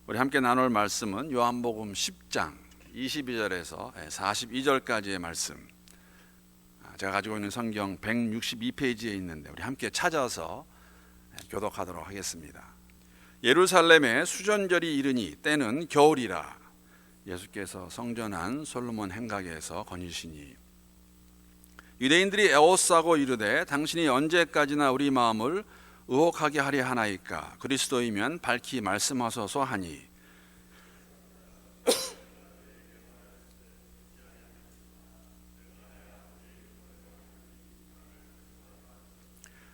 우리 함께 나눌 말씀은 요한복음 10장 22절에서 42절까지의 말씀. 제가 가지고 있는 성경 162페이지에 있는데 우리 함께 찾아서 교독하도록 하겠습니다. 예루살렘에 수전절이 이르니 때는 겨울이라. 예수께서 성전 안 솔로몬 행각에서 거니시니 유대인들이 에워싸고 이르되 당신이 언제까지나 우리 마음을 의혹하게 하려 하나이까? 그리스도이면 밝히 말씀하소서 하니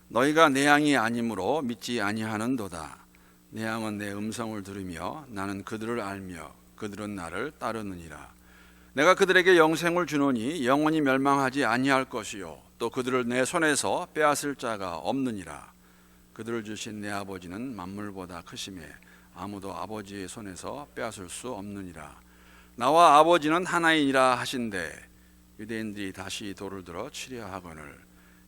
너희가 내 양이 아니므로 믿지 아니하는도다. 내 양은 내 음성을 들으며 나는 그들을 알며 그들은 나를 따르느니라. 내가 그들에게 영생을 주노니 영원히 멸망하지 아니할 것이요 또 그들을 내 손에서 빼앗을 자가 없느니라. 그들을 주신 내 아버지는 만물보다 크심에 아무도 아버지의 손에서 빼앗을 수 없느니라. 나와 아버지는 하나이니라 하신대 유대인들이 다시 돌을 들어 치려 하거늘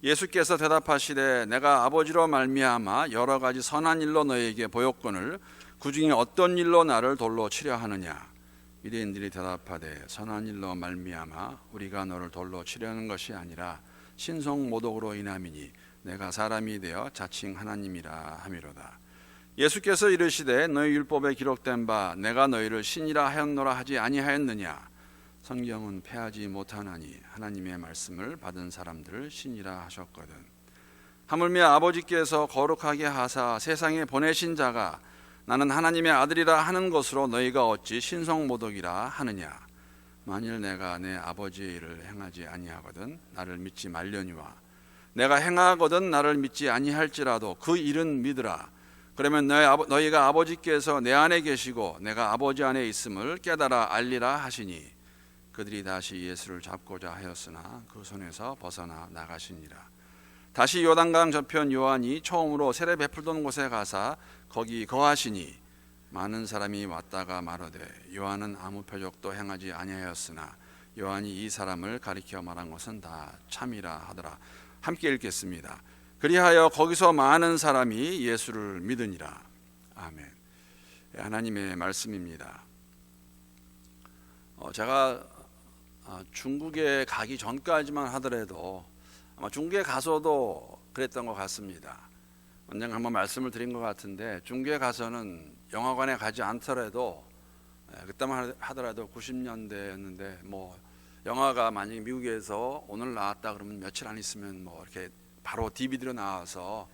예수께서 대답하시되 내가 아버지로 말미암아 여러 가지 선한 일로 너희에게 보였거늘 그 중에 어떤 일로 나를 돌로 치려 하느냐? 유대인들이 대답하되 선한 일로 말미암아 우리가 너를 돌로 치려는 것이 아니라 신성 모독으로 인함이니 내가 사람이 되어 자칭 하나님이라 함이로다. 예수께서 이르시되 너희 율법에 기록된 바 내가 너희를 신이라 하였노라 하지 아니하였느냐? 성경은 패하지 못하나니 하나님의 말씀을 받은 사람들을 신이라 하셨거든. 하물며 아버지께서 거룩하게 하사 세상에 보내신 자가 나는 하나님의 아들이라 하는 것으로 너희가 어찌 신성 모독이라 하느냐? 만일 내가 내 아버지의 일을 행하지 아니하거든 나를 믿지 말려니와 내가 행하거든 나를 믿지 아니할지라도 그 일은 믿으라. 그러면 너희가 아버지께서 내 안에 계시고 내가 아버지 안에 있음을 깨달아 알리라 하시니 그들이 다시 예수를 잡고자 하였으나 그 손에서 벗어나 나가시니라. 다시 요단강 저편 요한이 처음으로 세례 베풀던 곳에 가사 거기 거하시니 많은 사람이 왔다가 말하되 요한은 아무 표적도 행하지 아니하였으나 요한이 이 사람을 가리켜 말한 것은 다 참이라 하더라. 함께 읽겠습니다. 그리하여 거기서 많은 사람이 예수를 믿으니라. 아멘. 하나님의 말씀입니다. 제가 중국에 가기 전까지만 하더라도 아마 중국에 가서도 그랬던 것 같습니다. 언젠가 한번 말씀을 드린 것 같은데 중국에 가서는 영화관에 가지 않더라도 그때만 하더라도 90년대였는데 뭐 영화가 만약에 미국에서 오늘 나왔다 그러면 며칠 안 있으면 뭐 이렇게 바로 DVD로 나와서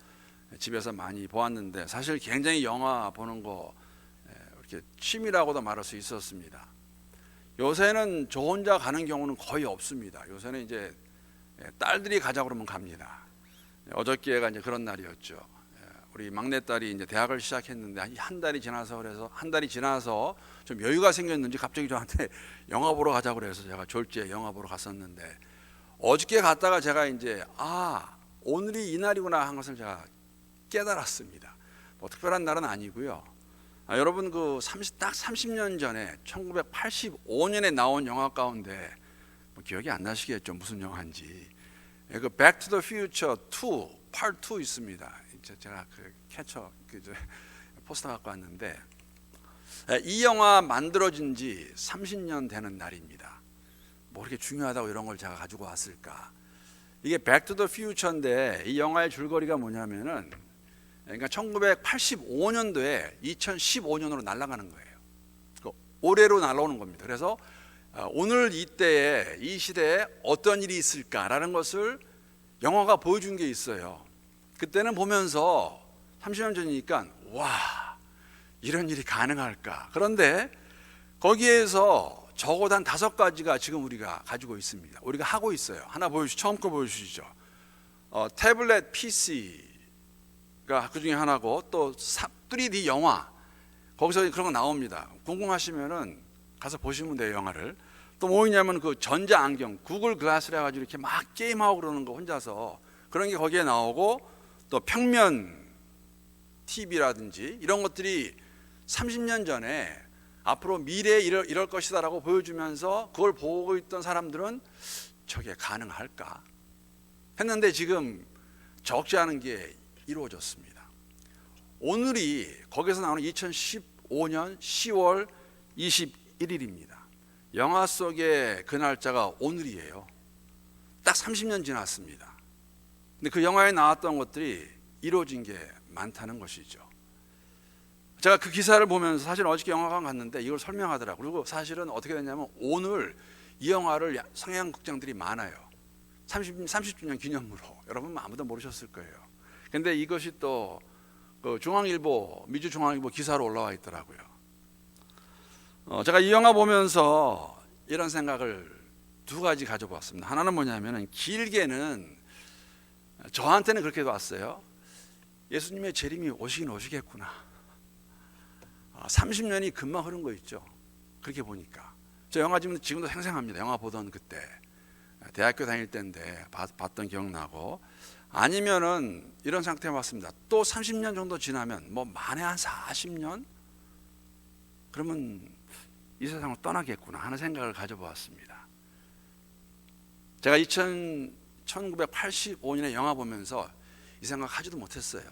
집에서 많이 보았는데 사실 굉장히 영화 보는 거 이렇게 취미라고도 말할 수 있었습니다. 요새는 저 혼자 가는 경우는 거의 없습니다. 요새는 이제 딸들이 가자고 그러면 갑니다. 어저께가 이제 그런 날이었죠. 우리 막내딸이 이제 대학을 시작했는데 한 달이 지나서 그래서 한 달이 지나서 좀 여유가 생겼는지 갑자기 저한테 영화 보러 가자고 그래서 제가 졸지에 영화 보러 갔었는데 어저께 갔다가 제가 이제 오늘이 이 날이구나 한 것을 제가 깨달았습니다. 뭐 특별한 날은 아니고요. 여러분 딱 30년 전에 1985년에 나온 영화 가운데 뭐 기억이 안 나시겠죠? 무슨 영화인지. 그 Back to the Future 2 Part 2 있습니다. 제가 그 캐쳐 포스터 갖고 왔는데 이 영화 만들어진 지 30년 되는 날입니다. 뭐 그렇게 중요하다고 이런 걸 제가 가지고 왔을까? 이게 Back to the Future인데 이 영화의 줄거리가 뭐냐면은 그러니까 1985년도에 2015년으로 날아가는 거예요. 올해로 날아오는 겁니다. 그래서 오늘 이때에 이 시대에 어떤 일이 있을까라는 것을 영화가 보여준 게 있어요. 그때는 보면서 30년 전이니까 와 이런 일이 가능할까? 그런데 거기에서 적어도 한 5가지가 지금 우리가 가지고 있습니다. 우리가 하고 있어요. 하나 처음 거 보여주시죠. 태블릿 PC가 그 중에 하나고 또 3D 영화 거기서 그런 거 나옵니다. 궁금하시면은 가서 보시면 돼요. 영화를. 또 뭐 있냐면 그 전자 안경 구글 글라스를 해가지고 이렇게 막 게임하고 그러는 거 혼자서 그런 게 거기에 나오고 또 평면 TV라든지 이런 것들이 30년 전에 앞으로 미래에 이럴 것이다라고 보여주면서 그걸 보고 있던 사람들은 저게 가능할까 했는데 지금 적지 않은 게 이루어졌습니다. 오늘이 거기서 나오는 2015 2005년 10월 21일입니다. 영화 속의 그 날짜가 오늘이에요. 딱 30년 지났습니다. 근데 그 영화에 나왔던 것들이 이루어진 게 많다는 것이죠. 제가 그 기사를 보면서 사실 어저께 영화관 갔는데 이걸 설명하더라고요. 그리고 사실은 어떻게 됐냐면 오늘 이 영화를 상영극장들이 많아요. 30주년 기념으로. 여러분 아무도 모르셨을 거예요. 근데 이것이 또 그 중앙일보, 미주 중앙일보 기사로 올라와 있더라고요. 제가 이 영화 보면서 이런 생각을 두 가지 가져보았습니다. 하나는 뭐냐면은 길게는 저한테는 그렇게 왔어요. 예수님의 재림이 오시긴 오시겠구나. 30년이 금방 흐른 거 있죠. 그렇게 보니까 저 영화 지금도 생생합니다. 영화 보던 그때 대학교 다닐 때인데 봤던 기억나고, 아니면은 이런 상태 해봤습니다. 또 30년 정도 지나면 뭐 만에 한 40년 그러면 이 세상을 떠나겠구나 하는 생각을 가져보았습니다. 제가 1985년에 영화 보면서 이 생각 하지도 못했어요.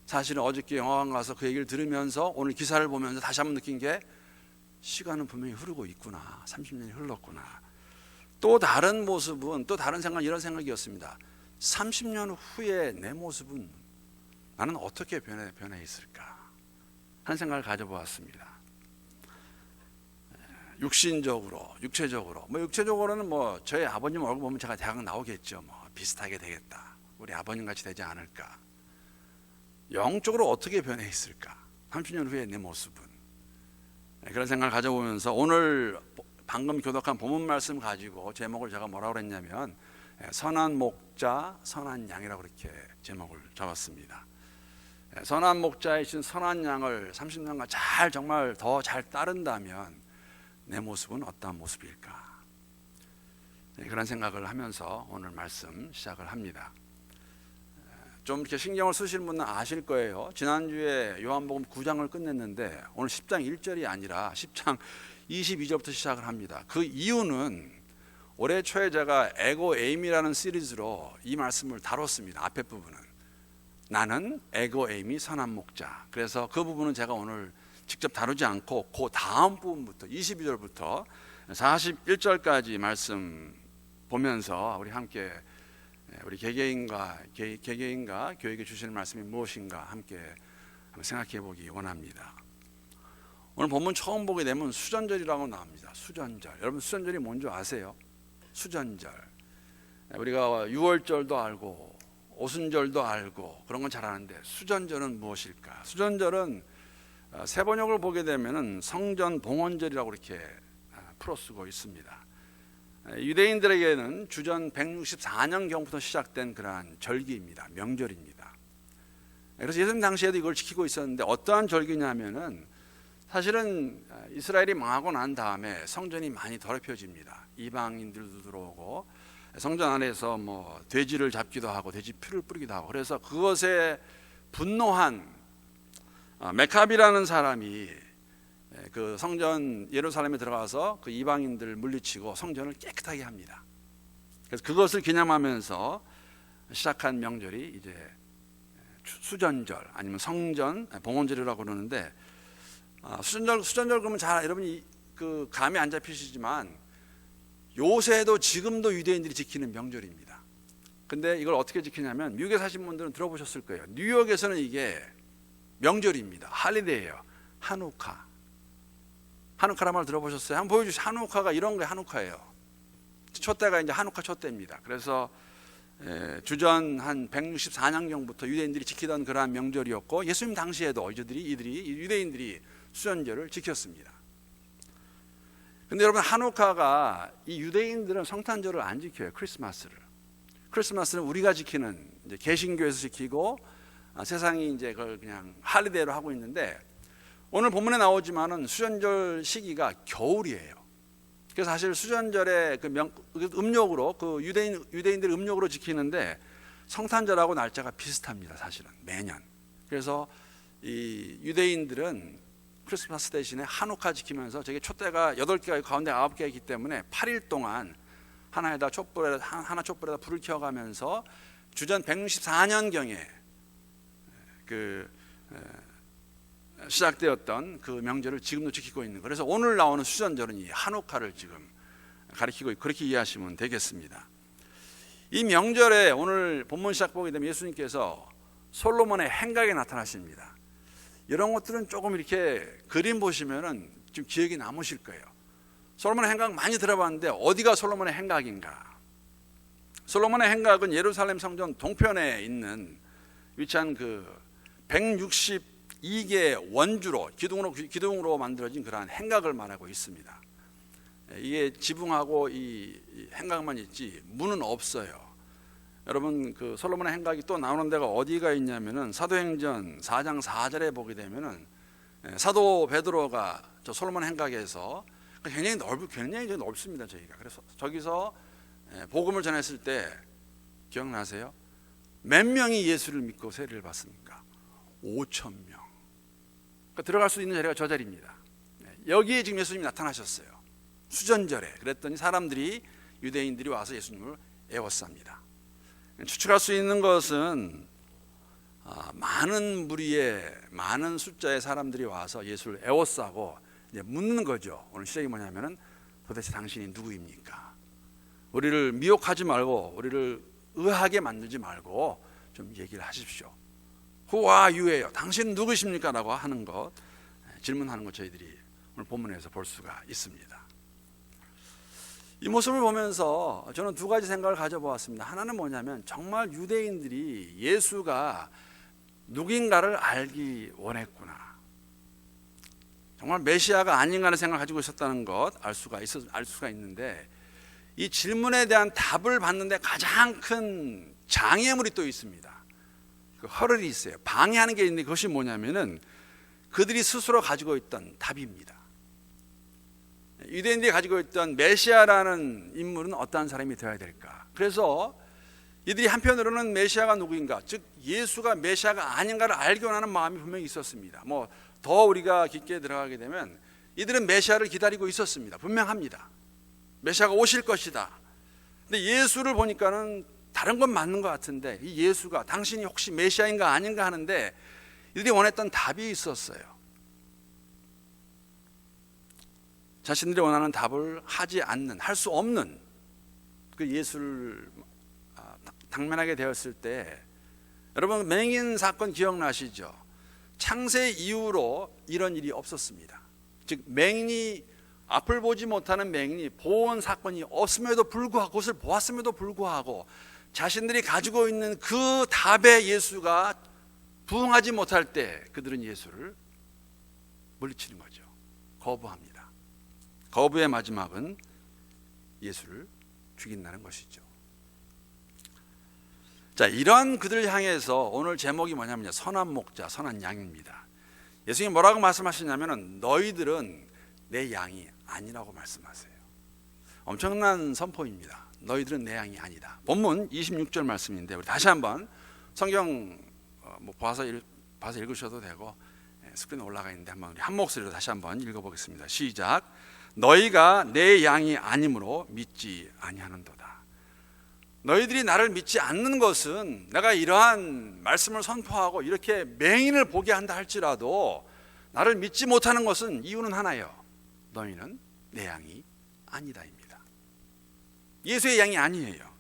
사실은 어저께 영화관 가서 그 얘기를 들으면서 오늘 기사를 보면서 다시 한번 느낀 게 시간은 분명히 흐르고 있구나. 30년이 흘렀구나. 또 다른 모습은, 또 다른 생각, 이런 생각이었습니다. 30년 후에 내 모습은 나는 어떻게 변해 있을까 하는 생각을 가져보았습니다. 육신적으로, 육체적으로. 육체적으로는 저희 아버님 얼굴 보면 제가 대학 나오겠죠. 비슷하게 되겠다. 우리 아버님 같이 되지 않을까. 영적으로 어떻게 변해 있을까? 30년 후에 내 모습은. 그런 생각을 가져보면서 오늘 방금 교독한 본문 말씀 가지고 제목을 제가 뭐라고 그랬냐면 선한 목자, 선한 양이라고 그렇게 제목을 잡았습니다. 선한 목자이신 선한 양을 30년간 정말 더 잘 따른다면 내 모습은 어떠한 모습일까? 그런 생각을 하면서 오늘 말씀 시작을 합니다. 좀 이렇게 신경을 쓰실 분은 아실 거예요. 지난주에 요한복음 9장을 끝냈는데 오늘 10장 1절이 아니라 10장 22절부터 시작을 합니다. 그 이유는 올해 초에 제가 에고 에임이라는 시리즈로 이 말씀을 다뤘습니다. 앞에 부분은 나는 에고 에임이 선한 목자. 그래서 그 부분은 제가 오늘 직접 다루지 않고 그 다음 부분부터 22절부터 41절까지 말씀 보면서 우리 함께 우리 개개인과 교회에게 주시는 말씀이 무엇인가 함께 한번 생각해 보기 원합니다. 오늘 본문 처음 보게 되면 수전절이라고 나옵니다. 수전절. 여러분 수전절이 뭔지 아세요? 수전절. 우리가 6월절도 알고 오순절도 알고 그런 건 잘 아는데 수전절은 무엇일까? 수전절은 세번역을 보게 되면은 성전 봉헌절이라고 이렇게 풀어쓰고 있습니다. 유대인들에게는 주전 164년경부터 시작된 그러한 절기입니다. 명절입니다. 그래서 예수님 당시에도 이걸 지키고 있었는데 어떠한 절기냐면은 사실은 이스라엘이 망하고 난 다음에 성전이 많이 더럽혀집니다. 이방인들도 들어오고 성전 안에서 돼지를 잡기도 하고 돼지 피를 뿌리기도 하고, 그래서 그것에 분노한 메카비라는 사람이 그 성전 예루살렘에 들어가서 그 이방인들을 물리치고 성전을 깨끗하게 합니다. 그래서 그것을 기념하면서 시작한 명절이 이제 수전절 아니면 성전 봉헌절이라고 그러는데, 수전절 그러면 잘 여러분이 그 감이 안 잡히시지만 요새도 지금도 유대인들이 지키는 명절입니다. 근데 이걸 어떻게 지키냐면 미국에 사신 분들은 들어보셨을 거예요. 뉴욕에서는 이게 명절입니다. 할리데이예요. 하누카라는 말 들어보셨어요? 한번 보여주세요. 하누카가 이런 게 하누카예요. 촛대가 이제 하누카 촛대입니다. 그래서 주전 한 164년경부터 유대인들이 지키던 그러한 명절이었고, 예수님 당시에도 유대인들이 수전절을 지켰습니다. 근데 여러분 하누카가 이 유대인들은 성탄절을 안 지켜요. 크리스마스는 우리가 지키는 이제 개신교에서 지키고 세상이 이제 그걸 그냥 할리데이로 하고 있는데, 오늘 본문에 나오지만은 수전절 시기가 겨울이에요. 그래서 사실 수전절의 그 음력으로 그 유대인들이 음력으로 지키는데 성탄절하고 날짜가 비슷합니다. 사실은 매년. 그래서 이 유대인들은 크리스마스 대신에 하누카 지키면서 저게 촛대가 8개가 가운데 9개가 있기 때문에 8일 동안 하나 촛불에다 불을 켜가면서 주전 164년경에 그 시작되었던 그 명절을 지금도 지키고 있는 거예요. 그래서 오늘 나오는 수전절은 이 한우카를 지금 가리키고 그렇게 이해하시면 되겠습니다. 이 명절에 오늘 본문 시작 보게 되면 예수님께서 솔로몬의 행각에 나타나십니다. 이런 것들은 조금 이렇게 그림 보시면은 좀 기억이 남으실 거예요. 솔로몬의 행각 많이 들어봤는데 어디가 솔로몬의 행각인가? 솔로몬의 행각은 예루살렘 성전 동편에 있는 위치한 그 162개의 원주로 기둥으로 만들어진 그러한 행각을 말하고 있습니다. 이게 지붕하고 이 행각만 있지 문은 없어요. 여러분 그 솔로몬의 행각이 또 나오는 데가 어디가 있냐면은 사도행전 4장 4절에 보게 되면은 사도 베드로가 저 솔로몬 행각에서 굉장히 넓습니다. 저희가 그래서 저기서 복음을 전했을 때 기억나세요? 몇 명이 예수를 믿고 세례를 받습니까? 5,000명. 그러니까 들어갈 수 있는 자리가 저 자리입니다. 여기에 지금 예수님이 나타나셨어요. 수전절에. 그랬더니 사람들이 유대인들이 와서 예수님을 애워쌉니다. 추측할 수 있는 것은 많은 무리의 많은 숫자의 사람들이 와서 예수를 애워싸고 이제 묻는 거죠. 오늘 시작이 뭐냐면은 도대체 당신이 누구입니까? 우리를 미혹하지 말고 우리를 의하게 만들지 말고 좀 얘기를 하십시오. Who are you예요? 당신은 누구십니까? 라고 하는 것, 질문하는 것 저희들이 오늘 본문에서 볼 수가 있습니다. 이 모습을 보면서 저는 두 가지 생각을 가져보았습니다. 하나는 뭐냐면 정말 유대인들이 예수가 누구인가를 알기 원했구나. 정말 메시아가 아닌가 하는 생각을 가지고 있었다는 것 알 수가 있는데 이 질문에 대한 답을 받는데 가장 큰 장애물이 또 있습니다. 그 허를이 있어요. 방해하는 게 있는데 그것이 뭐냐면은 그들이 스스로 가지고 있던 답입니다. 유대인들이 가지고 있던 메시아라는 인물은 어떠한 사람이 되어야 될까? 그래서 이들이 한편으로는 메시아가 누구인가, 즉 예수가 메시아가 아닌가를 알기 원하는 마음이 분명히 있었습니다. 뭐 더 우리가 깊게 들어가게 되면 이들은 메시아를 기다리고 있었습니다. 분명합니다. 메시아가 오실 것이다. 근데 예수를 보니까는 다른 건 맞는 것 같은데 이 예수가 당신이 혹시 메시아인가 아닌가 하는데 이들이 원했던 답이 있었어요. 자신들이 원하는 답을 하지 않는, 할 수 없는 그 예수를 당면하게 되었을 때 여러분 맹인 사건 기억나시죠? 창세 이후로 이런 일이 없었습니다. 즉 맹인이 앞을 보지 못하는 맹인이 보온 사건이 없음에도 불구하고 그것을 보았음에도 불구하고 자신들이 가지고 있는 그 답에 예수가 부응하지 못할 때 그들은 예수를 물리치는 거죠. 거부합니다. 거부의 마지막은 예수를 죽인다는 것이죠. 자, 이런 그들을 향해서 오늘 제목이 뭐냐면요, 선한 목자, 선한 양입니다. 예수님이 뭐라고 말씀하시냐면은 너희들은 내 양이 아니라고 말씀하세요. 엄청난 선포입니다. 너희들은 내 양이 아니다. 본문 26절 말씀인데 우리 다시 한번 성경 봐서 읽으셔도 되고 스크린에 올라가 있는데 한번 우리 한 목소리로 다시 한번 읽어보겠습니다. 시작. 너희가 내 양이 아니므로 믿지 아니하는도다. 너희들이 나를 믿지 않는 것은 내가 이러한 말씀을 선포하고 이렇게 맹인을 보게 한다 할지라도 나를 믿지 못하는 것은 이유는 하나예요. 너희는 내 양이 아니다입니다. 예수의 양이 아니에요.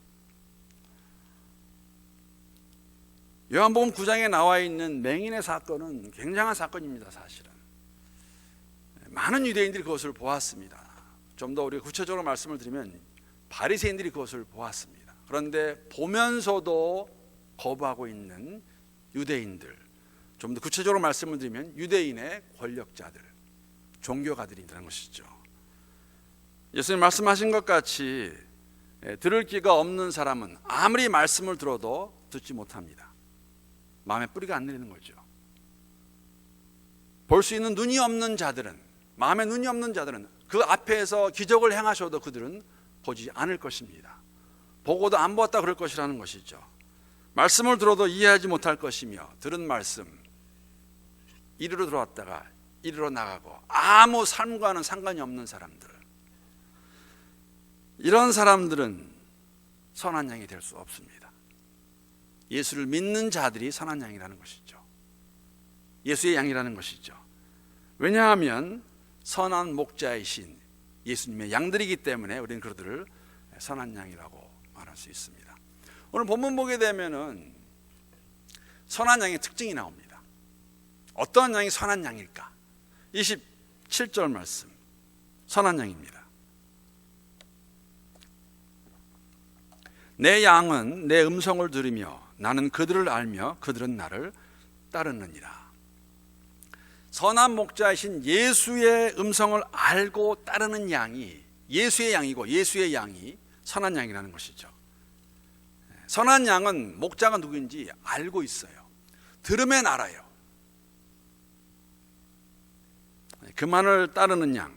요한복음 9장에 나와 있는 맹인의 사건은 굉장한 사건입니다. 사실은 많은 유대인들이 그것을 보았습니다. 좀 더 우리가 구체적으로 말씀을 드리면 바리새인들이 그것을 보았습니다. 그런데 보면서도 거부하고 있는 유대인들, 좀 더 구체적으로 말씀을 드리면 유대인의 권력자들, 종교가들이라는 것이죠. 예수님 말씀하신 것 같이 들을 귀가 없는 사람은 아무리 말씀을 들어도 듣지 못합니다. 마음에 뿌리가 안 내리는 거죠. 볼 수 있는 눈이 없는 자들은, 마음에 눈이 없는 자들은 그 앞에서 기적을 행하셔도 그들은 보지 않을 것입니다. 보고도 안 보았다 그럴 것이라는 것이죠. 말씀을 들어도 이해하지 못할 것이며 들은 말씀 이리로 들어왔다가 이리로 나가고 아무 삶과는 상관이 없는 사람들, 이런 사람들은 선한 양이 될 수 없습니다. 예수를 믿는 자들이 선한 양이라는 것이죠. 예수의 양이라는 것이죠. 왜냐하면 선한 목자이신 예수님의 양들이기 때문에 우리는 그들을 선한 양이라고 말할 수 있습니다. 오늘 본문 보게 되면은 선한 양의 특징이 나옵니다. 어떤 양이 선한 양일까? 27절 말씀, 선한 양입니다. 내 양은 내 음성을 들으며 나는 그들을 알며 그들은 나를 따르느니라. 선한 목자이신 예수의 음성을 알고 따르는 양이 예수의 양이고 예수의 양이 선한 양이라는 것이죠. 선한 양은 목자가 누구인지 알고 있어요. 들으면 알아요. 그만을 따르는 양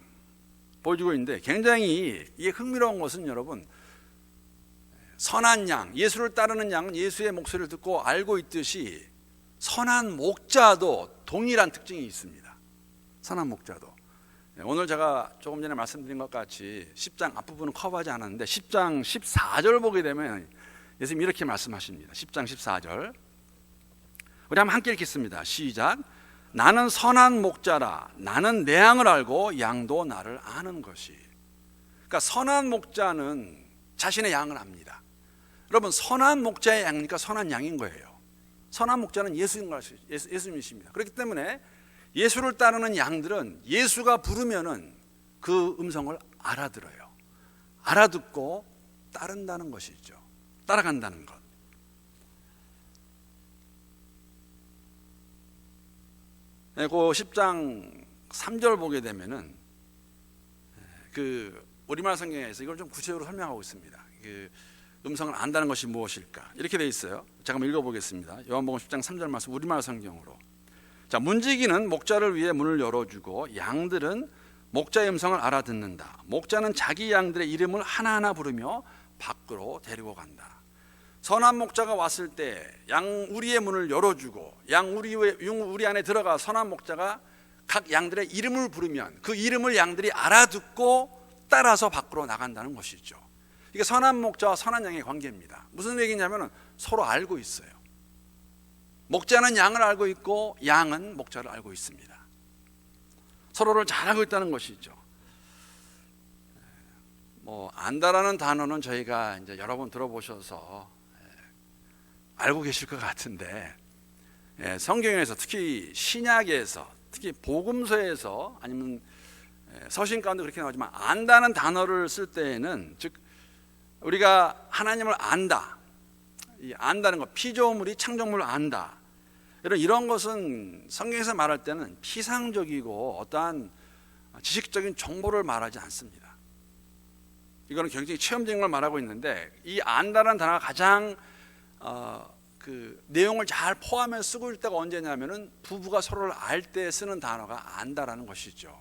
보여주고 있는데, 굉장히 이게 흥미로운 것은 여러분, 선한 양, 예수를 따르는 양은 예수의 목소리를 듣고 알고 있듯이 선한 목자도 동일한 특징이 있습니다. 선한 목자도. 오늘 제가 조금 전에 말씀드린 것 같이 10장 앞부분은 커버하지 않았는데 10장 14절 보게 되면 예수님이 이렇게 말씀하십니다. 10장 14절 우리 한번 함께 읽겠습니다. 시작. 나는 선한 목자라. 나는 내 양을 알고 양도 나를 아는 것이. 그러니까 선한 목자는 자신의 양을 압니다. 여러분, 선한 목자의 양이니까 선한 양인 거예요. 선한 목자는 예수님이십니다. 그렇기 때문에 예수를 따르는 양들은 예수가 부르면은 그 음성을 알아들어요. 알아듣고 따른다는 것이죠. 따라간다는 것. 그 10장 3절 보게 되면은 그 우리말 성경에서 이걸 좀 구체적으로 설명하고 있습니다. 그 음성을 안다는 것이 무엇일까? 이렇게 되어 있어요. 제가 한번 읽어보겠습니다. 요한복음 10장 3절 말씀 우리말 성경으로. 자, 문지기는 목자를 위해 문을 열어주고 양들은 목자의 음성을 알아듣는다. 목자는 자기 양들의 이름을 하나하나 부르며 밖으로 데리고 간다. 선한 목자가 왔을 때 양 우리의 문을 열어주고 양 우리 안에 들어가 선한 목자가 각 양들의 이름을 부르면 그 이름을 양들이 알아듣고 따라서 밖으로 나간다는 것이죠. 이게 선한 목자와 선한 양의 관계입니다. 무슨 얘기냐면 서로 알고 있어요. 목자는 양을 알고 있고 양은 목자를 알고 있습니다. 서로를 잘 알고 있다는 것이죠. 안다라는 단어는 저희가 이제 여러 번 들어보셔서 알고 계실 것 같은데, 성경에서 특히 신약에서, 특히 복음서에서 아니면 서신 가운데 그렇게 나오지만 안다는 단어를 쓸 때에는, 즉 우리가 하나님을 안다, 이 안다는 것, 피조물이 창조물을 안다, 이런 것은 성경에서 말할 때는 피상적이고 어떠한 지식적인 정보를 말하지 않습니다. 이거는 굉장히 체험적인 걸 말하고 있는데, 이 안다라는 단어가 가장 그 내용을 잘 포함해서 쓰고 있을 때가 언제냐면은 부부가 서로를 알 때 쓰는 단어가 안다라는 것이죠.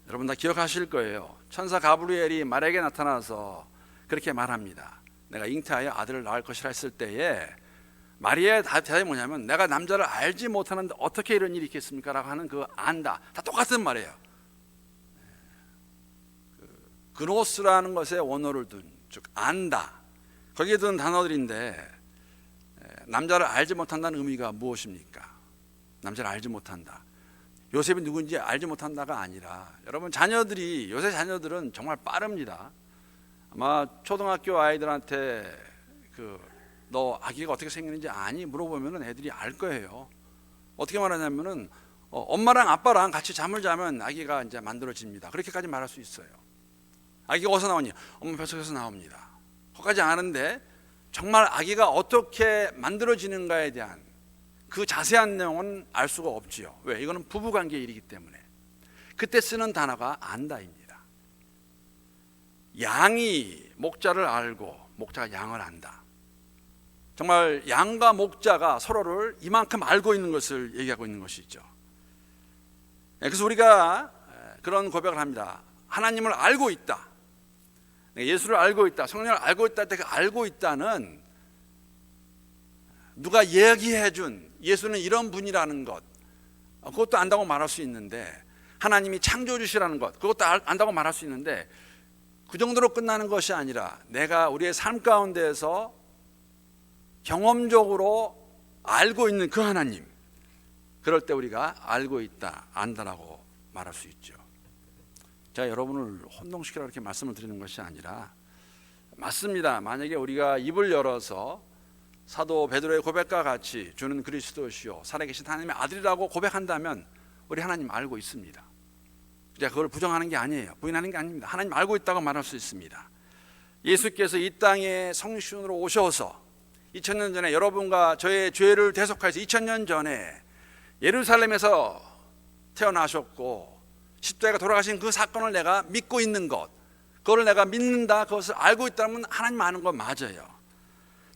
여러분 다 기억하실 거예요. 천사 가브리엘이 마리아에게 나타나서 그렇게 말합니다. 내가 잉태하여 아들을 낳을 것이라 했을 때에 마리아의 대답이 뭐냐면, 내가 남자를 알지 못하는데 어떻게 이런 일이 있겠습니까? 라고 하는 그 안다, 다 똑같은 말이에요. 그노스라는 것에 원어를 둔, 즉 안다, 거기에 든 단어들인데, 남자를 알지 못한다는 의미가 무엇입니까? 남자를 알지 못한다, 요셉이 누군지 알지 못한다가 아니라, 여러분 요새 자녀들은 정말 빠릅니다. 아마 초등학교 아이들한테 너 아기가 어떻게 생겼는지 아니? 물어보면은 애들이 알 거예요. 어떻게 말하냐면은 엄마랑 아빠랑 같이 잠을 자면 아기가 이제 만들어집니다. 그렇게까지 말할 수 있어요. 아기가 어디서 나오니? 엄마 뱃속에서 나옵니다. 거기까지 아는데 정말 아기가 어떻게 만들어지는가에 대한 그 자세한 내용은 알 수가 없지요. 왜? 이거는 부부관계의 일이기 때문에. 그때 쓰는 단어가 안다입니다. 양이 목자를 알고 목자가 양을 안다. 정말 양과 목자가 서로를 이만큼 알고 있는 것을 얘기하고 있는 것이죠. 그래서 우리가 그런 고백을 합니다. 하나님을 알고 있다, 예수를 알고 있다, 성령을 알고 있다 할 때 그 알고 있다는 누가 얘기해 준 예수는 이런 분이라는 것, 그것도 안다고 말할 수 있는데, 하나님이 창조주시라는 것, 그것도 안다고 말할 수 있는데, 그 정도로 끝나는 것이 아니라 내가 우리의 삶 가운데에서 경험적으로 알고 있는 그 하나님, 그럴 때 우리가 알고 있다, 안다라고 말할 수 있죠. 제가 여러분을 혼동시키라고 이렇게 말씀을 드리는 것이 아니라, 맞습니다. 만약에 우리가 입을 열어서 사도 베드로의 고백과 같이 주는 그리스도시요 살아계신 하나님의 아들이라고 고백한다면 우리 하나님 알고 있습니다. 제가 그걸 부정하는 게 아니에요. 부인하는 게 아닙니다. 하나님 알고 있다고 말할 수 있습니다. 예수께서 이 땅에 성신으로 오셔서 2000년 전에 여러분과 저의 죄를 대속하여서 2000년 전에 예루살렘에서 태어나셨고 십자가에 돌아가신 그 사건을 내가 믿고 있는 것, 그걸 내가 믿는다, 그것을 알고 있다면 하나님 아는 건 맞아요.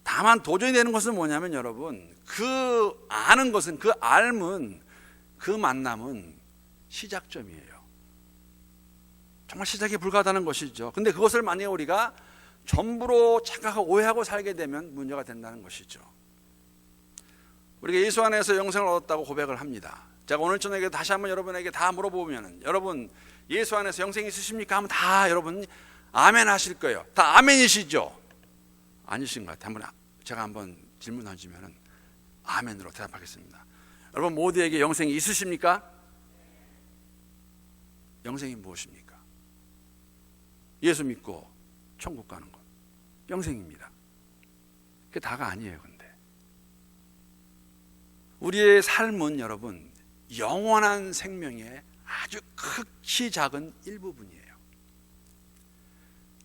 다만 도전이 되는 것은 뭐냐면 여러분, 그 아는 것은, 그 알문, 그 만남은 시작점이에요. 정말 시작이 불가하다는 것이죠. 근데 그것을 만약에 우리가 전부로 착각하고 오해하고 살게 되면 문제가 된다는 것이죠. 우리가 예수 안에서 영생을 얻었다고 고백을 합니다. 제가 오늘 저녁에 다시 한번 여러분에게 다 물어보면, 여러분 예수 안에서 영생이 있으십니까? 하면 다 여러분 아멘 하실 거예요. 다 아멘이시죠? 아니신 것 같아요. 제가 한번 질문 던지면 아멘으로 대답하겠습니다. 여러분 모두에게 영생이 있으십니까? 영생이 무엇입니까? 예수 믿고 천국 가는 것, 영생입니다. 그게 다가 아니에요. 근데 우리의 삶은 여러분 영원한 생명의 아주 극히 작은 일부분이에요.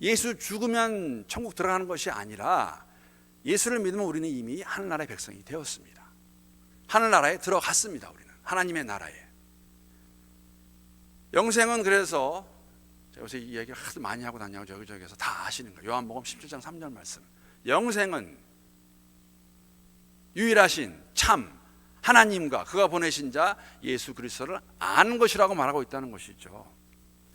예수 죽으면 천국 들어가는 것이 아니라 예수를 믿으면 우리는 이미 하늘나라의 백성이 되었습니다. 하늘나라에 들어갔습니다. 우리는 하나님의 나라에. 영생은 그래서 제가 요새 이 얘기를 하도 많이 하고 다니고 저기저기에서 다 아시는 거예요. 요한복음 17장 3절 말씀. 영생은 유일하신 참 하나님과 그가 보내신 자 예수 그리스도를 아는 것이라고 말하고 있다는 것이죠.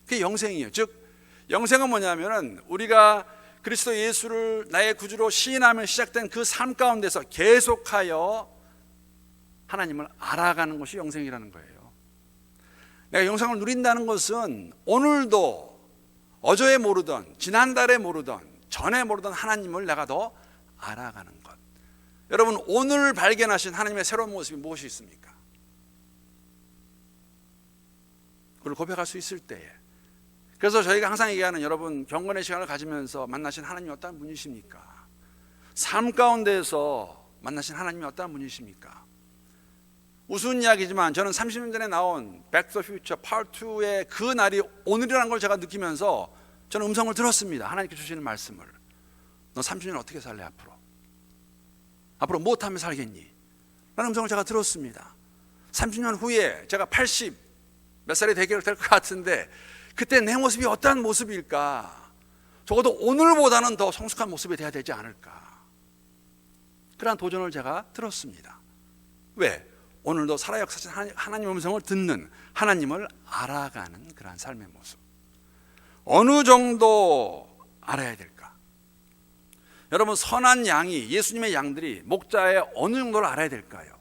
그게 영생이에요. 즉 영생은 뭐냐면은 우리가 그리스도 예수를 나의 구주로 시인하며 시작된 그 삶 가운데서 계속하여 하나님을 알아가는 것이 영생이라는 거예요. 내가 영생을 누린다는 것은 오늘도 어제에 모르던, 지난달에 모르던, 전에 모르던 하나님을 내가 더 알아가는 것. 여러분 오늘 발견하신 하나님의 새로운 모습이 무엇이 있습니까? 그걸 고백할 수 있을 때에. 그래서 저희가 항상 얘기하는, 여러분 경건의 시간을 가지면서 만나신 하나님이 어떤 분이십니까? 삶 가운데서 만나신 하나님이 어떤 분이십니까? 우스운 이야기지만 저는 30년 전에 나온 Back to the Future Part 2의 그 날이 오늘이라는 걸 제가 느끼면서 저는 음성을 들었습니다. 하나님께 주시는 말씀을. 너 30년 어떻게 살래 앞으로? 앞으로 무엇하며 살겠니? 라는 음성을 제가 들었습니다. 30년 후에 제가 80 몇 살이 되게 될 것 같은데 그때 내 모습이 어떠한 모습일까? 적어도 오늘보다는 더 성숙한 모습이 돼야 되지 않을까? 그러한 도전을 제가 들었습니다. 왜? 오늘도 살아 역사하신 하나님의 음성을 듣는, 하나님을 알아가는 그러한 삶의 모습. 어느 정도 알아야 될까? 여러분 선한 양이, 예수님의 양들이 목자의 어느 정도를 알아야 될까요?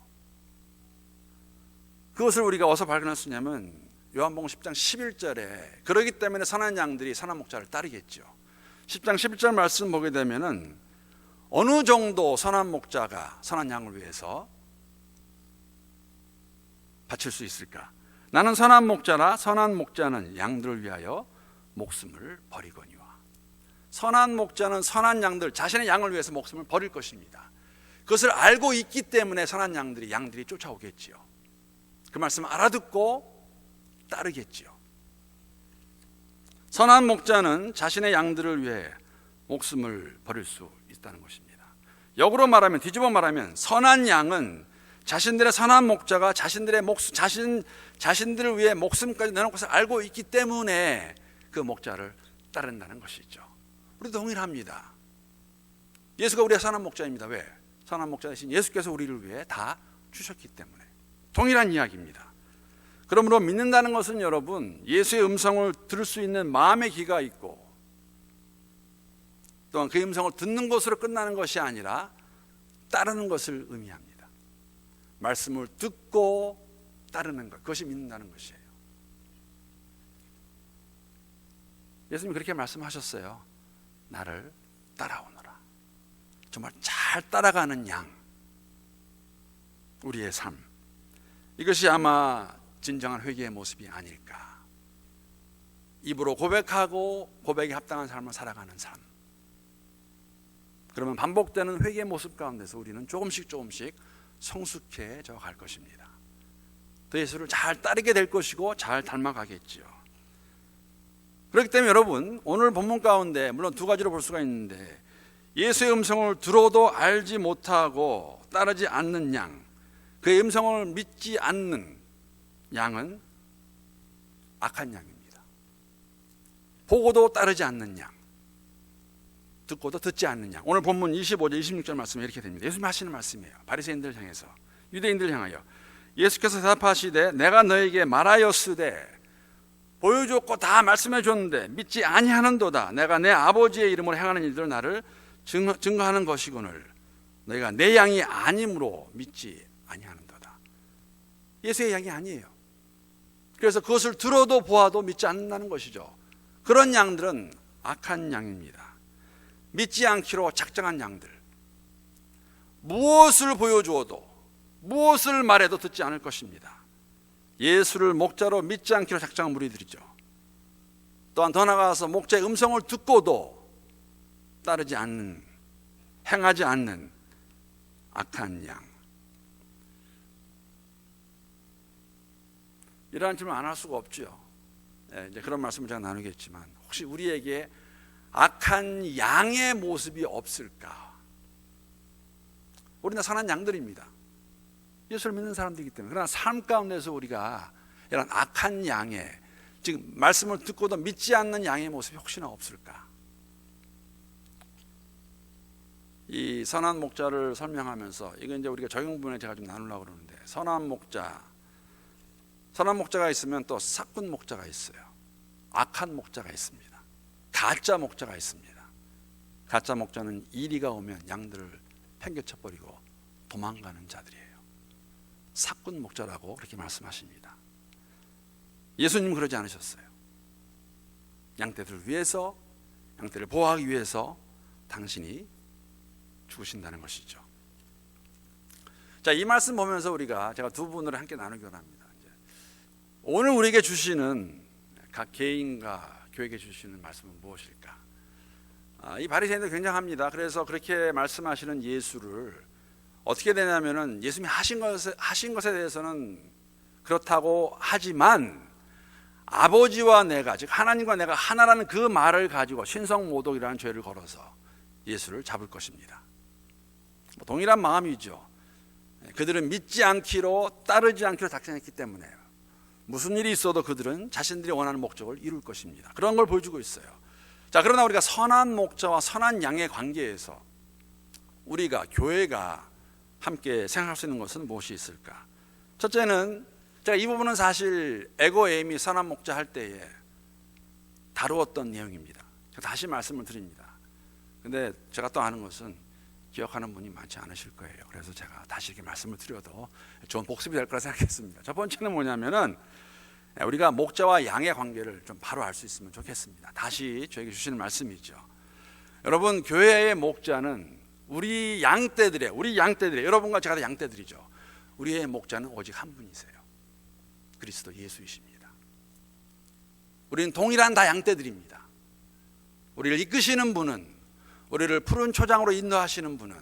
그것을 우리가 어디서 발견할 수 있냐면 요한복음 10장 11절에 그러기 때문에 선한 양들이 선한 목자를 따르겠죠. 10장 11절 말씀 보게 되면은 어느 정도 선한 목자가 선한 양을 위해서 바칠 수 있을까? 나는 선한 목자라 선한 목자는 양들을 위하여 목숨을 버리거니와. 선한 목자는 선한 양들, 자신의 양을 위해서 목숨을 버릴 것입니다. 그것을 알고 있기 때문에 선한 양들이 쫓아오겠지요. 그 말씀을 알아듣고 따르겠지요. 선한 목자는 자신의 양들을 위해 목숨을 버릴 수 있다는 것입니다. 역으로 말하면, 뒤집어 말하면 선한 양은 자신들의 선한 목자가 자신들의 자신들을 위해 목숨까지 내놓은 것을 알고 있기 때문에 그 목자를 따른다는 것이죠. 우리도 동일합니다. 예수가 우리의 선한 목자입니다. 왜? 선한 목자 대신 예수께서 우리를 위해 다 주셨기 때문에. 동일한 이야기입니다. 그러므로 믿는다는 것은 여러분 예수의 음성을 들을 수 있는 마음의 귀가 있고 또한 그 음성을 듣는 것으로 끝나는 것이 아니라 따르는 것을 의미합니다. 말씀을 듣고 따르는 것, 그것이 믿는다는 것이에요. 예수님이 그렇게 말씀하셨어요. 나를 따라오너라. 정말 잘 따라가는 양, 우리의 삶. 이것이 아마 진정한 회개의 모습이 아닐까. 입으로 고백하고 고백에 합당한 삶을 살아가는 삶. 그러면 반복되는 회개의 모습 가운데서 우리는 조금씩 성숙해져 갈 것입니다. 또 예수를 잘 따르게 될 것이고 잘 닮아가겠지요. 그렇기 때문에 여러분, 오늘 본문 가운데 물론 두 가지로 볼 수가 있는데, 예수의 음성을 들어도 알지 못하고 따르지 않는 양, 그의 음성을 믿지 않는 양은 악한 양입니다. 보고도 따르지 않는 양, 듣고도 듣지 않는 양. 오늘 본문 25절 26절 말씀에 이렇게 됩니다. 예수님이 하시는 말씀이에요. 바리새인들 향해서, 유대인들 향하여. 예수께서 대답하시되 내가 너에게 말하였으되, 보여줬고 다 말씀해 줬는데 믿지 아니하는도다. 내가 내 아버지의 이름으로 행하는 일들을 나를 증거하는 것이거늘 너희가 내 양이 아니므로 믿지 아니하는도다. 예수의 양이 아니에요. 그래서 그것을 들어도 보아도 믿지 않는다는 것이죠. 그런 양들은 악한 양입니다. 믿지 않기로 작정한 양들, 무엇을 보여주어도 무엇을 말해도 듣지 않을 것입니다. 예수를 목자로 믿지 않기로 작정한 무리들이죠. 또한 더 나아가서 목자의 음성을 듣고도 따르지 않는, 행하지 않는 악한 양. 이러한 질문 안 할 수가 없죠. 이제 그런 말씀을 제가 나누겠지만, 혹시 우리에게 악한 양의 모습이 없을까? 우리는 선한 양들입니다. 예수를 믿는 사람들이기 때문에. 그러나 삶 가운데서 우리가 이런 악한 양의, 지금 말씀을 듣고도 믿지 않는 양의 모습이 혹시나 없을까? 이 선한 목자를 설명하면서, 이건 이제 우리가 적용 부분에 제가 좀 나누려고 그러는데, 선한 목자가 있으면 또 사꾼 목자가 있어요. 악한 목자가 있습니다. 가짜 목자가 있습니다. 가짜 목자는 이리가 오면 양들을 팽개쳐 버리고 도망가는 자들이에요. 사꾼 목자라고 그렇게 말씀하십니다. 예수님은 그러지 않으셨어요. 양떼들을 위해서, 양떼를 보호하기 위해서 당신이 죽으신다는 것이죠. 자, 이 말씀 보면서 제가 두 분을 함께 나누기 원합니다. 오늘 우리에게 주시는, 각 개인과 교회에게 주시는 말씀은 무엇일까? 이 바리새인들 굉장합니다. 그래서 그렇게 말씀하시는 예수를 어떻게 되냐면은, 예수님이 하신 것에 대해서는 그렇다고 하지만, 아버지와 내가, 즉 하나님과 내가 하나라는 그 말을 가지고 신성모독이라는 죄를 걸어서 예수를 잡을 것입니다. 동일한 마음이죠. 그들은 믿지 않기로, 따르지 않기로 작정했기 때문에 무슨 일이 있어도 그들은 자신들이 원하는 목적을 이룰 것입니다. 그런 걸 보여주고 있어요. 자, 그러나 우리가 선한 목자와 선한 양의 관계에서 우리가, 교회가 함께 생각할 수 있는 것은 무엇이 있을까? 첫째는, 제가 이 부분은 사실 에고에임이 선한 목자 할 때에 다루었던 내용입니다. 제가 다시 말씀을 드립니다. 근데 제가 또 아는 것은 기억하는 분이 많지 않으실 거예요. 그래서 제가 다시 이렇게 말씀을 드려도 좋은 복습이 될 거라 생각했습니다. 첫 번째는 뭐냐면은, 우리가 목자와 양의 관계를 좀 바로 알 수 있으면 좋겠습니다. 다시 저에게 주시는 말씀이죠. 여러분, 교회의 목자는 우리 양떼들의, 여러분과 제가 다 양떼들이죠. 우리의 목자는 오직 한 분이세요. 그리스도 예수이십니다. 우리는 동일한 다 양떼들입니다. 우리를 이끄시는 분은, 우리를 푸른 초장으로 인도하시는 분은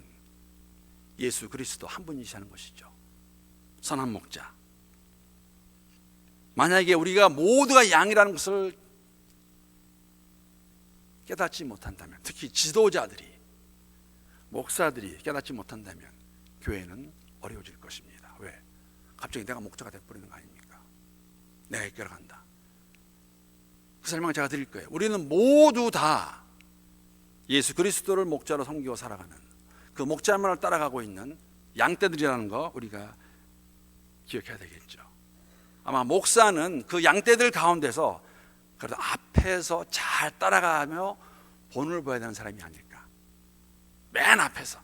예수 그리스도 한 분이시라는 것이죠. 선한 목자. 만약에 우리가 모두가 양이라는 것을 깨닫지 못한다면, 특히 지도자들이, 목사들이 깨닫지 못한다면 교회는 어려워질 것입니다. 왜? 갑자기 내가 목자가 돼버리는 거 아닙니까? 내가 이끌어 간다. 그 설명을 제가 드릴 거예요. 우리는 모두 다 예수 그리스도를 목자로 섬기고 살아가는, 그 목자만을 따라가고 있는 양떼들이라는 거 우리가 기억해야 되겠죠. 아마 목사는 그 양떼들 가운데서 그래도 앞에서 잘 따라가며 본을 보여야 되는 사람이 아닐까. 맨 앞에서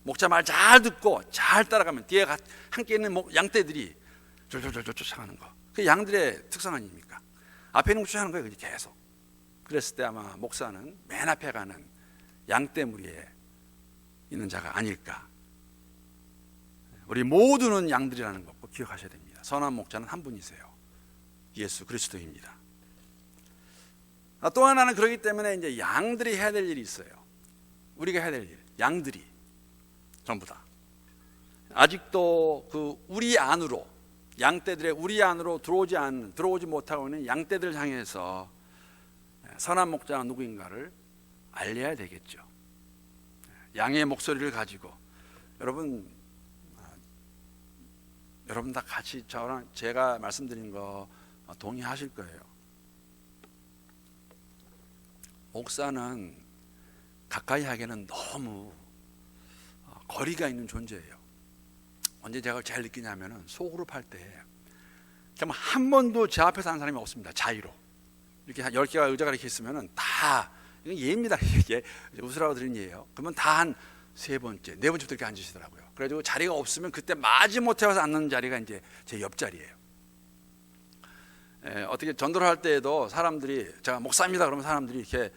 목자 말 잘 듣고 잘 따라가면 뒤에 함께 있는 양떼들이 졸졸졸 쫓아가는 거. 그 양들의 특성 아닙니까? 앞에 있는 거 쫓아가는 거예요, 계속. 그랬을 때 아마 목사는 맨 앞에 가는 양떼 무리에 있는 자가 아닐까. 우리 모두는 양들이라는 거 꼭 기억하셔야 됩니다. 없습니다. 선한 목자는 한 분이세요. 예수 그리스도입니다. 또 하나는 그렇기 때문에 이제 양들이 해야 될 일이 있어요. 우리가 해야 될 일, 양들이 전부 다 아직도 그 우리 안으로, 양떼들의 우리 안으로 들어오지 못하고 있는 양떼들을 향해서 선한 목자가 누구인가를 알려야 되겠죠. 양의 목소리를 가지고 여러분 다 같이 저랑 제가 말씀드린 거 동의하실 거예요. 목사는 가까이 하기에는 너무 거리가 있는 존재예요. 언제 제가 제일 느끼냐면은 소그룹 할 때 정말 한 번도 제 앞에서 하는 사람이 없습니다. 자유로 이렇게 한 10개가 의자가 이렇게 있으면은 다 이건 예입니다. 이게 웃으라고 드린 예예요. 그러면 다 한 3번째, 4번째부터 이렇게 앉으시더라고요. 그래가지고 자리가 없으면 그때 마지못해 와서 앉는 자리가 이제 제 옆자리예요. 어떻게 전도를 할 때에도 사람들이 제가 목사입니다 그러면 사람들이 이렇게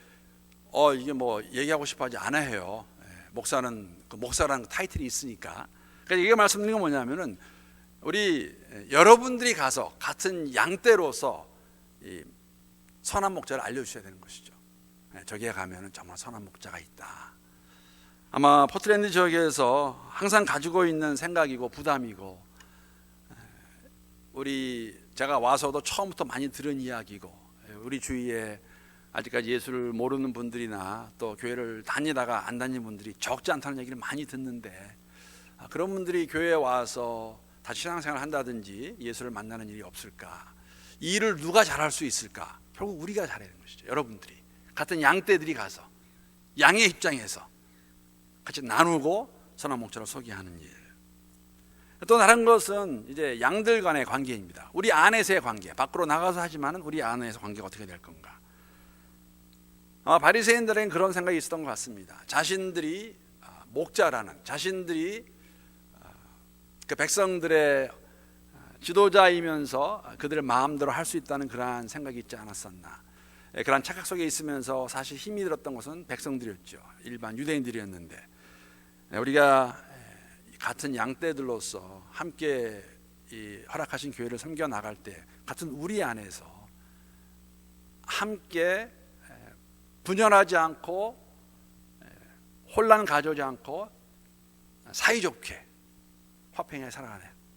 이게 뭐 얘기하고 싶어 하지 않아 해요. 목사는 그 목사라는 타이틀이 있으니까. 그러니까 이게 말씀드리는 건 뭐냐면은 우리 여러분들이 가서 같은 양떼로서 이 선한 목자를 알려주셔야 되는 것이죠. 저기에 가면은 정말 선한 목자가 있다. 아마 포틀랜드 지역에서 항상 가지고 있는 생각이고 부담이고 제가 와서도 처음부터 많이 들은 이야기고 우리 주위에 아직까지 예수를 모르는 분들이나 또 교회를 다니다가 안 다니는 분들이 적지 않다는 얘기를 많이 듣는데 그런 분들이 교회에 와서 다시 신앙생활을 한다든지 예수를 만나는 일이 없을까? 이 일을 누가 잘할 수 있을까? 결국 우리가 잘해야 되는 것이죠. 여러분들이 같은 양떼들이 가서 양의 입장에서 같이 나누고 선한 목자로 서게 하는 일. 또 다른 것은 이제 양들 간의 관계입니다. 우리 안에서의 관계, 밖으로 나가서 하지만은 우리 안에서 관계가 어떻게 될 건가? 바리새인들에겐 그런 생각이 있었던 것 같습니다. 자신들이 목자라는, 자신들이 그 백성들의 지도자이면서 그들의 마음대로 할 수 있다는 그러한 생각이 있지 않았었나? 그런 착각 속에 있으면서 사실 힘이 들었던 것은 백성들이었죠. 일반 유대인들이었는데 우리가 같은 양떼들로서 함께 이 허락하신 교회를 섬겨 나갈 때 같은 우리 안에서 함께 분열하지 않고 혼란 가져오지 않고 사이좋게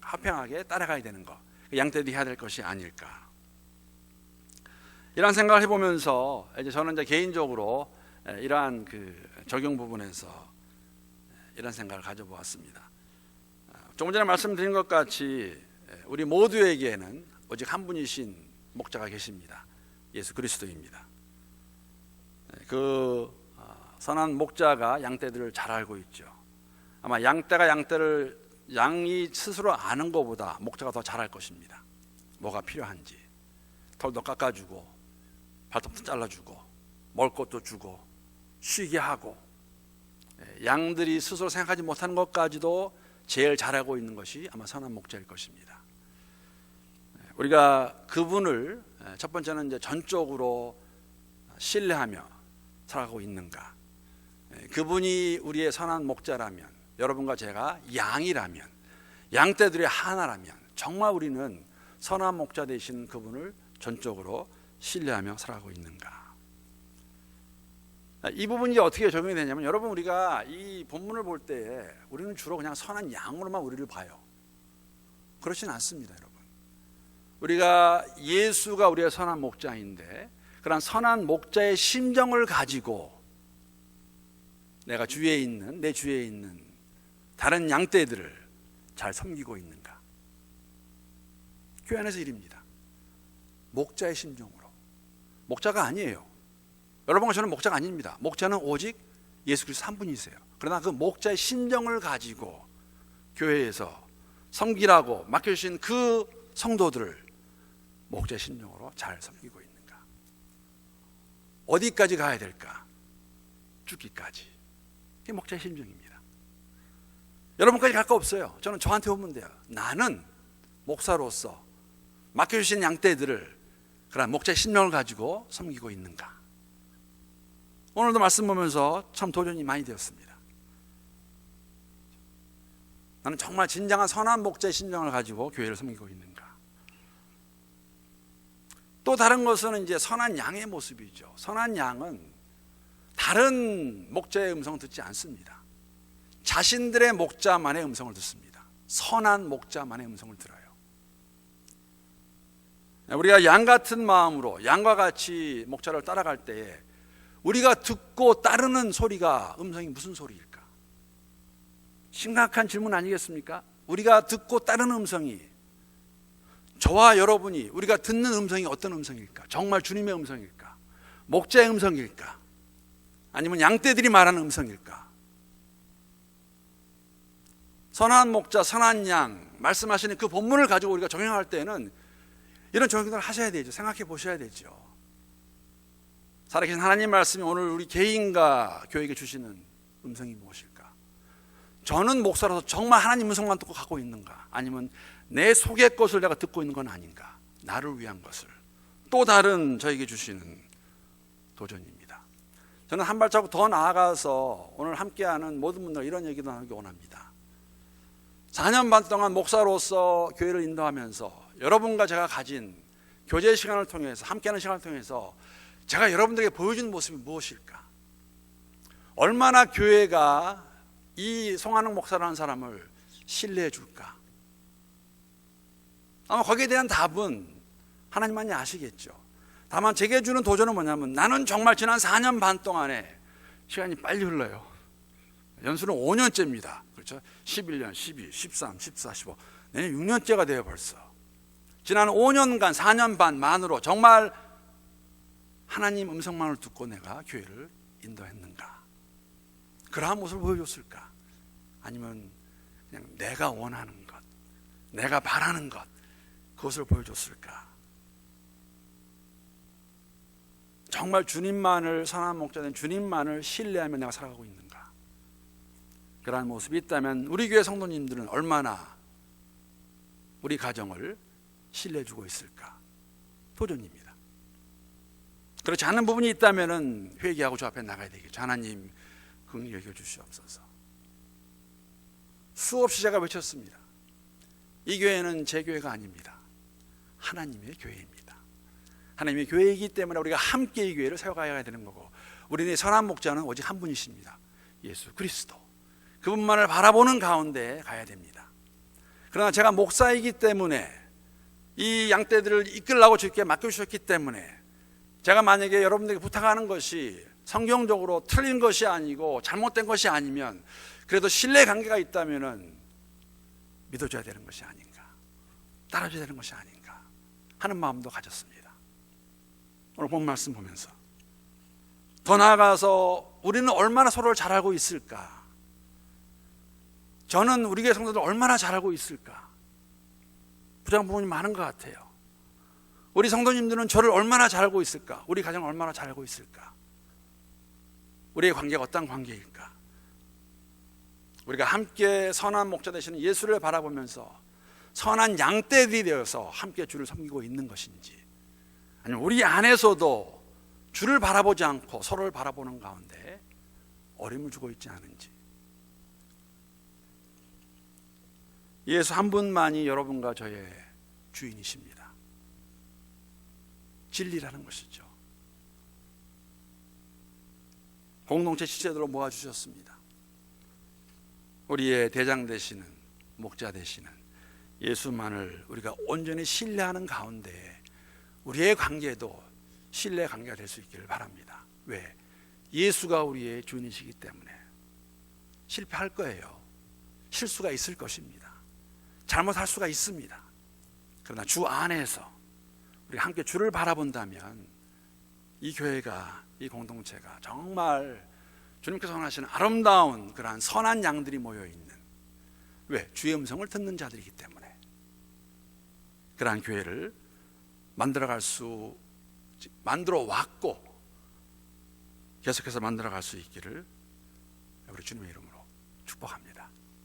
화평하게 따라가야 되는 것, 양떼들이 해야 될 것이 아닐까. 이런 생각을 해보면서 이제 저는 이제 개인적으로 이러한 그 적용 부분에서 이런 생각을 가져보았습니다. 조금 전에 말씀드린 것 같이 우리 모두에게는 오직 한 분이신 목자가 계십니다. 예수 그리스도입니다. 그 선한 목자가 양떼들을 잘 알고 있죠. 아마 양이 스스로 아는 것보다 목자가 더 잘 알 것입니다. 뭐가 필요한지. 털도 깎아주고 발톱도 잘라주고 먹을 것도 주고 쉬게 하고 양들이 스스로 생각하지 못하는 것까지도 제일 잘하고 있는 것이 아마 선한 목자일 것입니다. 우리가 그분을 첫 번째는 이제 전적으로 신뢰하며 살아가고 있는가. 그분이 우리의 선한 목자라면, 여러분과 제가 양이라면, 양떼들의 하나라면 정말 우리는 선한 목자 되신 그분을 전적으로 신뢰하며 살아가고 있는가. 이 부분이 어떻게 적용이 되냐면, 여러분 우리가 이 본문을 볼 때 우리는 주로 그냥 선한 양으로만 우리를 봐요. 그렇지는 않습니다. 여러분, 우리가 예수가 우리의 선한 목자인데 그런 선한 목자의 심정을 가지고 내 주위에 있는 다른 양떼들을 잘 섬기고 있는가. 교회 안에서 일입니다. 목자의 심정으로. 목자가 아니에요. 여러분과 저는 목자가 아닙니다. 목자는 오직 예수 그리스도 한 분이세요. 그러나 그 목자의 심정을 가지고 교회에서 섬기라고 맡겨주신 그 성도들을 목자의 심정으로 잘 섬기고 있는가. 어디까지 가야 될까? 죽기까지. 이게 목자의 심정입니다. 여러분까지 갈 거 없어요. 저는 저한테 오면 돼요. 나는 목사로서 맡겨주신 양떼들을 그런 목자의 심정을 가지고 섬기고 있는가. 오늘도 말씀 보면서 참 도전이 많이 되었습니다. 나는 정말 진정한 선한 목자의 심정을 가지고 교회를 섬기고 있는가. 또 다른 것은 이제 선한 양의 모습이죠. 선한 양은 다른 목자의 음성을 듣지 않습니다. 자신들의 목자만의 음성을 듣습니다. 선한 목자만의 음성을 들어요. 우리가 양 같은 마음으로 양과 같이 목자를 따라갈 때에 우리가 듣고 따르는 소리가 음성이 무슨 소리일까? 심각한 질문 아니겠습니까? 우리가 듣고 따르는 음성이, 저와 여러분이 우리가 듣는 음성이 어떤 음성일까? 정말 주님의 음성일까? 목자의 음성일까? 아니면 양떼들이 말하는 음성일까? 선한 목자, 선한 양 말씀하시는 그 본문을 가지고 우리가 적용할 때는 이런 적용을 하셔야 되죠. 생각해 보셔야 되죠. 살아계신 하나님 말씀이 오늘 우리 개인과 교회에게 주시는 음성이 무엇일까? 저는 목사로서 정말 하나님 음성만 듣고 가고 있는가? 아니면 내 속의 것을 내가 듣고 있는 건 아닌가? 나를 위한 것을. 또 다른 저에게 주시는 도전입니다. 저는 한 발자국 더 나아가서 오늘 함께하는 모든 분들 이런 얘기도 나누기 원합니다. 4년 반 동안 목사로서 교회를 인도하면서 여러분과 제가 가진 교제 시간을 통해서, 함께하는 시간을 통해서 제가 여러분들에게 보여준 모습이 무엇일까? 얼마나 교회가 이 송한웅 목사라는 사람을 신뢰해 줄까? 아마 거기에 대한 답은 하나님만이 아시겠죠. 다만 제게 주는 도전은 뭐냐면, 나는 정말 지난 4년 반 동안에 시간이 빨리 흘러요. 연수는 5년째입니다. 그렇죠? 11년, 12, 13, 14, 15 내년 6년째가 돼요 벌써. 지난 5년간 4년 반 만으로 정말 하나님 음성만을 듣고 내가 교회를 인도했는가? 그러한 모습을 보여줬을까? 아니면 그냥 내가 원하는 것, 내가 바라는 것, 그것을 보여줬을까? 정말 주님만을, 선한 목자된 주님만을 신뢰하며 내가 살아가고 있는가? 그러한 모습이 있다면 우리 교회 성도님들은 얼마나 우리 가정을 신뢰해주고 있을까? 도전입니다. 그렇지 않은 부분이 있다면 회개하고 주 앞에 나가야 되겠죠. 하나님 긍휼히 여겨주시옵소서. 수없이 제가 외쳤습니다. 이 교회는 제 교회가 아닙니다. 하나님의 교회입니다. 하나님의 교회이기 때문에 우리가 함께 이 교회를 세워가야 되는 거고, 우리의 선한 목자는 오직 한 분이십니다. 예수 그리스도. 그분만을 바라보는 가운데 가야 됩니다. 그러나 제가 목사이기 때문에, 이 양떼들을 이끌라고 주께 맡겨주셨기 때문에, 제가 만약에 여러분들에게 부탁하는 것이 성경적으로 틀린 것이 아니고 잘못된 것이 아니면 그래도 신뢰관계가 있다면 믿어줘야 되는 것이 아닌가, 따라줘야 되는 것이 아닌가 하는 마음도 가졌습니다. 오늘 본 말씀 보면서 더 나아가서 우리는 얼마나 서로를 잘 알고 있을까? 저는 우리 교회 성도들 얼마나 잘 알고 있을까? 부정 부분이 많은 것 같아요. 우리 성도님들은 저를 얼마나 잘 알고 있을까? 우리 가정을 얼마나 잘 알고 있을까? 우리의 관계가 어떤 관계일까? 우리가 함께 선한 목자 되시는 예수를 바라보면서 선한 양떼들이 되어서 함께 주를 섬기고 있는 것인지, 아니면 우리 안에서도 주를 바라보지 않고 서로를 바라보는 가운데 어림을 주고 있지 않은지. 예수 한 분만이 여러분과 저의 주인이십니다. 진리라는 것이죠. 공동체 지체들로 모아주셨습니다. 우리의 대장 되시는, 목자 되시는 예수만을 우리가 온전히 신뢰하는 가운데 우리의 관계도 신뢰 관계가 될 수 있기를 바랍니다. 왜? 예수가 우리의 주인이시기 때문에. 실패할 거예요. 실수가 있을 것입니다. 잘못할 수가 있습니다. 그러나 주 안에서 우리 함께 주를 바라본다면 이 교회가, 이 공동체가 정말 주님께서 원하시는 아름다운 그러한 선한 양들이 모여있는, 왜? 주의 음성을 듣는 자들이기 때문에 그러한 교회를 만들어 왔고 계속해서 만들어 갈 수 있기를 우리 주님의 이름으로 축복합니다.